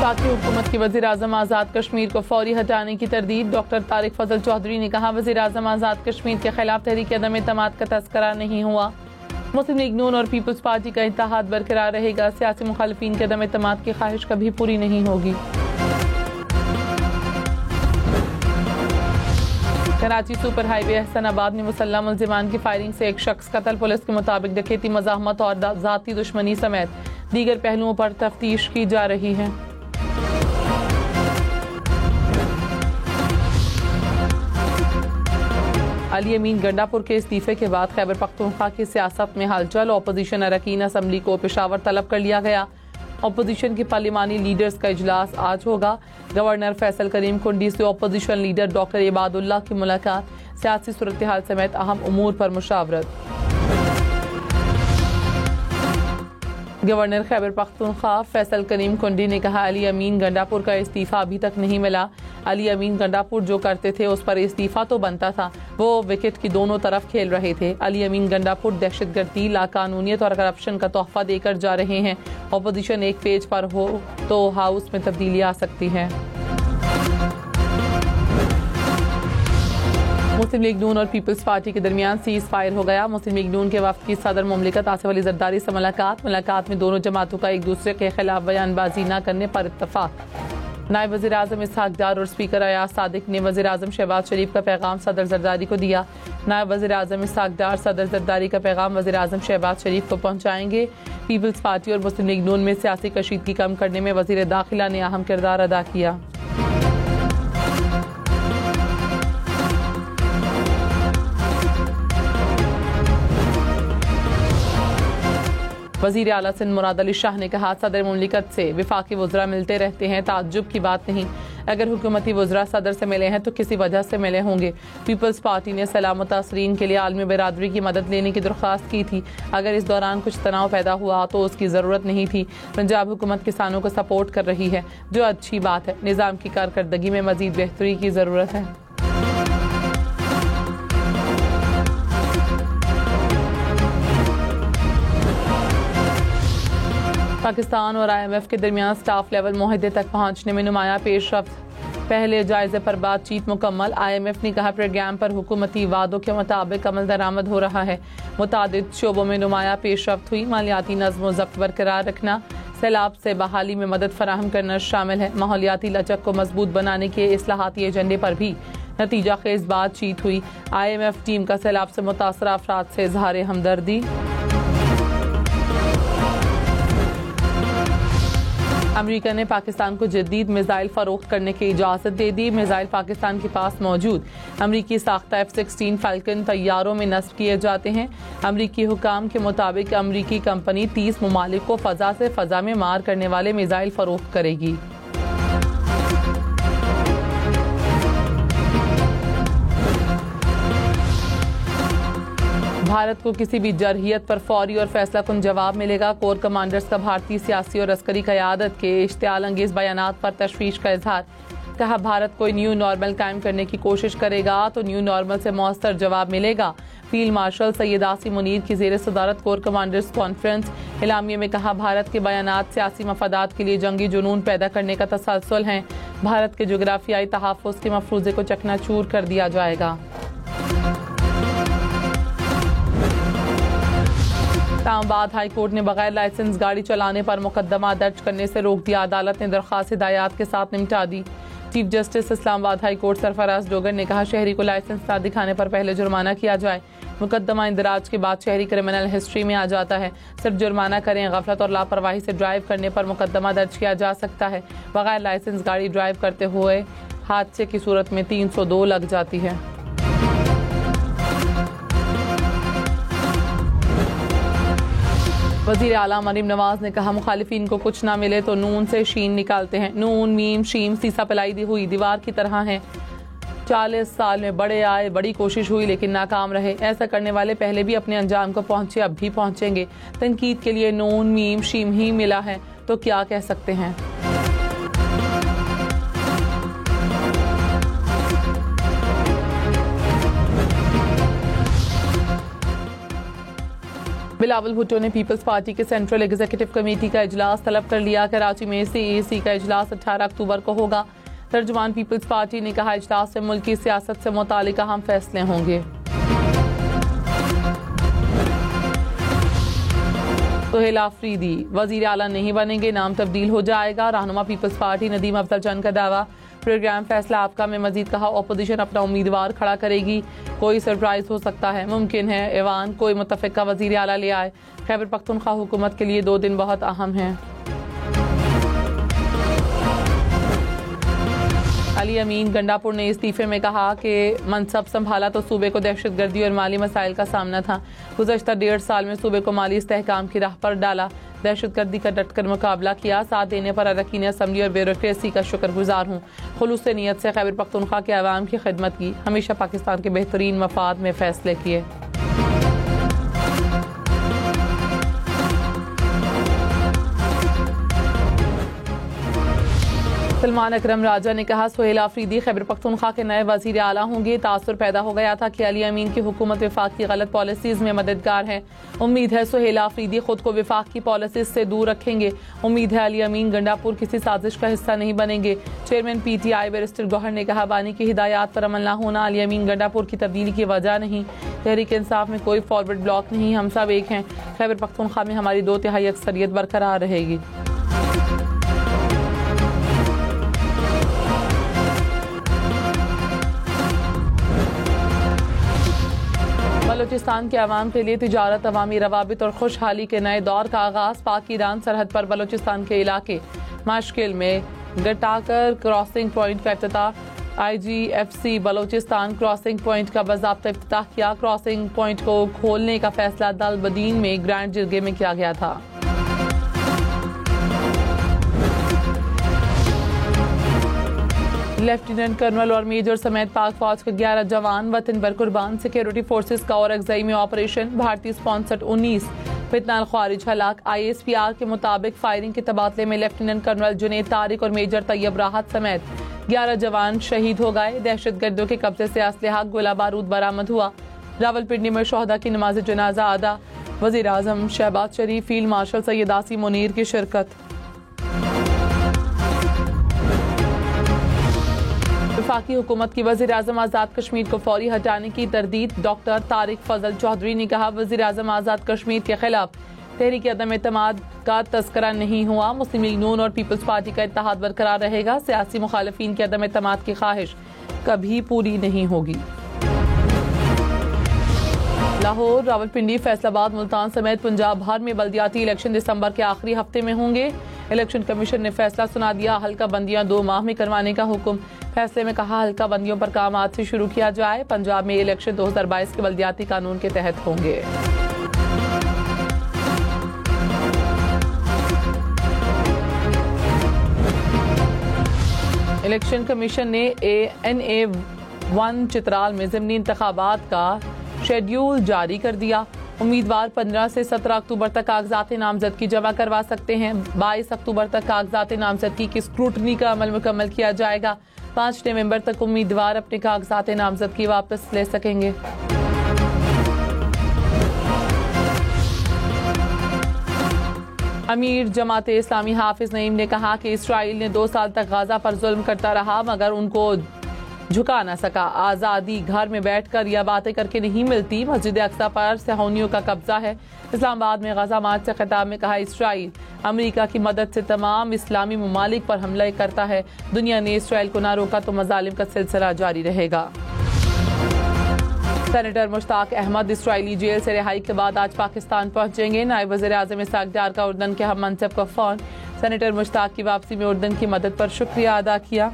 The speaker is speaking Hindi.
वफाकी हुकूमत की वज़ीर-ए-आज़म आज़ाद कश्मीर को फौरी हटाने की तरदीद। डॉक्टर तारिक फजल चौधरी ने कहा, वज़ीर-ए-आज़म आज़ाद कश्मीर के खिलाफ तहरीक अदम एतमाद का तज़किरा नहीं हुआ। मुस्लिम लीग नून और पीपल्स पार्टी का इत्तेहाद बरकरार रहेगा। सियासी मुखालिफिन के अदम एतमाद की ख्वाहिश कभी पूरी नहीं होगी। कराची सुपर हाईवे एहसनाबाद में मुसल्लह मुल्जिमान की फायरिंग से एक शख्स कत्ल। पुलिस के मुताबिक डकैती, मज़ाहमत और ज़ाती दुश्मनी समेत दीगर पहलुओं पर तफ्तीश की जा रही है। अली अमीन गंडापुर के इस्तीफे के बाद खैबर पख्तूनख्वा की सियासत में हलचल। अपोजिशन अरकान असम्बली को पेशावर तलब कर लिया गया। अपोजिशन के पार्लिमानी लीडर्स का इजलास आज होगा। गवर्नर फैसल करीम कुंडी से अपोजिशन लीडर डॉक्टर इबादुल्लाह की मुलाकात। सियासी सूरत हाल समेत अहम उमूर पर मुशावरत। गवर्नर खैबर पख्तूनख्वा फैसल करीम कुंडी ने कहा, अली अमीन गंडापुर का इस्तीफा अभी तक नहीं मिला। अली अमीन गंडापुर जो करते थे उस पर इस्तीफा तो बनता था, वो विकेट की दोनों तरफ खेल रहे थे। अली अमीन गंडापुर दहशतगर्दी, लाकानूनियत और करप्शन का तोहफा देकर जा रहे हैं। अपोजिशन एक पेज पर हो तो हाउस में तब्दीली आ सकती है। मुस्लिम लीग नून और पीपल्स पार्टी के दरमियान सीज फायर हो गया। मुस्लिम लीग नून के वफ्द की सदर मुमलिकत आसिफ अली जरदारी से मुलाकात में दोनों जमातों का एक दूसरे के खिलाफ बयानबाजी न करने पर इत्तफाक। नायब वज़ीर आज़म इसहाक डार और स्पीकर अयाज सादिक ने वज़ीर आज़म शहबाज शरीफ का पैगाम सदर जरदारी को दिया। नायब वज़ीर आज़म इसहाक डार सदर जरदारी का पैगाम वज़ीर आज़म शहबाज शरीफ को पहुँचाएंगे। पीपल्स पार्टी और मुस्लिम लीग नून में सियासी कशीदगी कम करने में वज़ीर दाखिला ने अहम किरदार अदा किया। वज़ीर आला सिंध मुराद अली शाह ने कहा, सदर मुमलिकत से विफाकी वज़रा मिलते रहते हैं, ताज्जुब की बात नहीं। अगर हुकूमती वज़रा सदर से मिले हैं तो किसी वजह से मिले होंगे। पीपल्स पार्टी ने सलाम मुतासरीन के लिए आलमी बिरादरी की मदद लेने की दरख्वास्त की थी। अगर इस दौरान कुछ तनाव पैदा हुआ तो उसकी ज़रूरत नहीं थी। पंजाब हुकूमत किसानों को सपोर्ट कर रही है, जो अच्छी बात है। निज़ाम की कारकर्दगी में मज़ीद बेहतरी की ज़रूरत है। पाकिस्तान और IMF के दरमियान स्टाफ लेवल मुआहदे तक पहुंचने में नुमाया पेशरफ्त। पहले जायजे पर बातचीत मुकम्मल। IMF ने कहा, प्रोग्राम पर हुकूमती वादों के मुताबिक अमल दरामद हो रहा है। मुतादिद शोबों में नुमाया पेशरफ्त हुई। मालियाती नज़्म व ज़ब्त बरकरार रखना, सैलाब से बहाली में मदद फराहम करना शामिल है। माहौलियाती लचक को मजबूत बनाने के इस्लाहाती एजेंडे पर भी नतीजा खेज बातचीत हुई। IMF टीम का सैलाब से मुतासरा अफराद से इजहार हमदर्दी। अमेरिका ने पाकिस्तान को जदीद मिसाइल फरोख्त करने की इजाज़त दे दी। मिसाइल पाकिस्तान के पास मौजूद अमेरिकी साख्ता F-16 फाल्कन तैयारों में नस्ब किए जाते हैं। अमेरिकी हुकाम के मुताबिक अमेरिकी कंपनी 30 ममालिक को फ़ज़ा से फ़ज़ा में मार करने वाले मिसाइल फरोख्त करेगी। भारत को किसी भी जरहियत पर फौरी और फैसला कुन जवाब मिलेगा। कोर कमांडर्स का भारतीय सियासी और अस्करी क़यादत के इश्तियाल अंगेज़ बयानात पर तशवीश का इजहार। कहा, भारत कोई न्यू नॉर्मल कायम करने की कोशिश करेगा तो न्यू नॉर्मल से मौसर जवाब मिलेगा। फील्ड मार्शल सैयद आसिम मुनीर की ज़ेर सदारत कोर कमांडर्स कॉन्फ्रेंस। इलामिया में कहा, भारत के बयानात सियासी मफादात के लिए जंगी जुनून पैदा करने का तसलसल हैं। भारत के जोग्राफियाई तहफ़्फ़ुज़ के मफरूज़े को चकनाचूर कर दिया जाएगा। इस्लामाबाद हाई कोर्ट ने बगैर लाइसेंस गाड़ी चलाने पर मुकदमा दर्ज करने से रोक दिया। अदालत ने दरख्वास्त हिदायत के साथ निपटा दी। Chief justice Islamabad high court Sarfaraz Dogar ने कहा, शहरी को लाइसेंस न दिखाने पर पहले जुर्माना किया जाए। मुकदमा इंदराज के बाद शहरी क्रिमिनल हिस्ट्री में आ जाता है। सिर्फ जुर्माना करें। गफलत और लापरवाही से ड्राइव करने पर मुकदमा दर्ज किया जा सकता है। बगैर लाइसेंस गाड़ी ड्राइव करते हुए हादसे की सूरत में 302 लग जाती है। वज़ीर आला मरीम नवाज ने कहा, मुखालिफिन को कुछ ना मिले तो नून से शीन निकालते हैं। नून मीम शीम सीसा पिलाई हुई दीवार की तरह हैं। 40 साल में बड़े आए, बड़ी कोशिश हुई लेकिन नाकाम रहे। ऐसा करने वाले पहले भी अपने अंजाम को पहुंचे, अब भी पहुंचेंगे। तनकीद के लिए नून मीम शीम ही मिला है तो क्या कह सकते हैं। बिलावल भुट्टो ने पीपल्स पार्टी के सेंट्रल एग्जीक्यूटिव कमेटी का इजलास तलब कर लिया। कराची में CAC का इजलास 18 अक्टूबर को होगा। तर्जुमान पीपल्स पार्टी ने कहा, इजलास में मुल्क की सियासत से मुतालिक अहम फैसले होंगे। सुहेल आफरीदी वजीर आला नहीं बनेंगे, नाम तब्दील हो जाएगा। रहनुमा पीपल्स पार्टी नदीम अफजल चंद का दावा। प्रोग्राम फैसला आपका में मजीद कहा, अपोजिशन अपना उम्मीदवार खड़ा करेगी, कोई सरप्राइज हो सकता है, मुमकिन है ऐवान कोई मुतफ़िका वजीर आला ले आए। खैबर पख्तूनख्वा हुकूमत के लिए 2 दिन बहुत अहम हैं। अली अमीन गंडापुर ने इस्तीफे में कहा कि मनसब संभाला तो सूबे को दहशतगर्दी और माली मसाइल का सामना था। गुज़श्ता 1.5 साल में सूबे को माली इस्तेहकाम की राह पर डाला, दहशतगर्दी का डटकर मुकाबला किया। साथ देने पर अरकान असम्बली और ब्यूरोक्रेसी का शुक्रगुजार हूँ। खुलूस नीयत से खैबर पख्तूनख्वा के अवाम की खिदमत की, हमेशा पाकिस्तान के बेहतरीन मफाद में फैसले किए। सलमान अकरम राजा ने कहा, सुहेल आफरीदी खैबर पख्तूनख्वा के नए वजीर आला होंगे। तासुर पैदा हो गया था कि अली अमीन की हुकूमत विफाक की गलत पॉलिसीज में मददगार है। उम्मीद है सुहेल आफरीदी खुद को विफाक की पॉलिसीज से दूर रखेंगे। उम्मीद है अली अमीन गंडापुर किसी साजिश का हिस्सा नहीं बनेंगे। चेयरमैन PTI बैरिस्टर गौहर ने कहा, बानी की हिदायत पर अमल न होना अली अमीन गंडापुर की तब्दीली की वजह नहीं। तहरीक इंसाफ में कोई फॉरवर्ड ब्लॉक नहीं, हम सब एक हैं। खैबर पख्तूनख्वा में हमारी 2/3 अक्सरियत बरकरार रहेगी। बलूचिस्तान के अवाम के लिए तिजारत, अवामी रवाबित और खुशहाली के नए दौर का आगाज़। पाक ईरान सरहद पर बलूचिस्तान के इलाके माशकिल में गटाकर क्रॉसिंग पॉइंट का इफ्तिताह। IGFC बलूचिस्तान क्रॉसिंग पॉइंट का बाज़ाब्ता इफ्तिताह किया। क्रॉसिंग पॉइंट को खोलने का फैसला दल बदीन में ग्रैंड जिरगे में किया गया था। लेफ्टिनेंट कर्नल और मेजर समेत पाक फौज के 11 जवान वतन पर कुर्बान। सिक्योरिटी फोर्सेस का और अगजई में ऑपरेशन। भारतीय स्पॉन्सर्ड 19 फितनाल ख्वारिज हलाक। ISPR के मुताबिक फायरिंग के तबादले में लेफ्टिनेंट कर्नल जुनेद तारिक और मेजर तैयब राहत समेत 11 जवान शहीद हो गए। दहशतगर्दियों के कब्जे से असलहा गोला बारूद बरामद हुआ। रावलपिंडी में शोहदा की नमाज जनाजा अदा। वजीर आजम शहबाज शरीफ, फील्ड मार्शल सैयद आसिम मुनीर की शिरकत। वफाकी हुकूमत की वज़ीर आज़म आज़ाद कश्मीर को फौरी हटाने की तरदीद। डॉक्टर तारिक फजल चौधरी ने कहा, वज़ीर आज़म आज़ाद कश्मीर के खिलाफ तहरीक अदम एतमाद का तस्करा नहीं हुआ। मुस्लिम लीग नून और पीपल्स पार्टी का इत्तेहाद बरकरार रहेगा। सियासी मुखालिफिन की अदम एतमाद की ख्वाहिश कभी पूरी नहीं होगी। लाहौर, रावलपिंडी, फैसलाबाद, मुल्तान समेत पंजाब भर में बल्दियाती इलेक्शन दिसंबर के आखिरी हफ्ते में होंगे। इलेक्शन कमीशन ने फैसला सुना दिया, हल्का बंदियां 2 माह में करवाने का हुक्म। फैसले में कहा, हल्का बंदियों पर काम आज से शुरू किया जाए। पंजाब में इलेक्शन 2022 के बल्दियाती कानून के तहत होंगे। इलेक्शन कमीशन ने NA1 चित्राल में ज़िमनी इंतखाबात का शेड्यूल जारी कर दिया। उम्मीदवार 15 से 17 अक्टूबर तक कागजात नामजदगी जमा करवा सकते हैं। 22 अक्टूबर तक कागजात नामजदगी की स्क्रूटनी का अमल मुकम्मल किया जाएगा। 5 नवंबर तक उम्मीदवार अपने कागजात नामजदगी वापस ले सकेंगे। अमीर जमात इस्लामी हाफिज नईम ने कहा कि इसराइल ने 2 साल तक गाजा पर जुल्म करता रहा मगर उनको झुका न सका। आज़ादी घर में बैठकर या बातें करके नहीं मिलती। मस्जिद अक्सा पर सहोनियों का कब्जा है। इस्लामाबाद में गाजा मार्च से खिताब में कहा, इसराइल अमेरिका की मदद से तमाम इस्लामी ममालिक पर हमला करता है। दुनिया ने इसराइल को ना रोका तो मजालिम का सिलसिला जारी रहेगा। सेनेटर मुश्ताक अहमद इसराइली जेल से रिहाई के बाद आज पाकिस्तान पहुंचेंगे। नायब वज़ीर आज़म इसहाक डार का उर्दन के हम मनसब का फ़ोन। सेनेटर मुश्ताक की वापसी में उर्दन की मदद पर शुक्रिया अदा किया।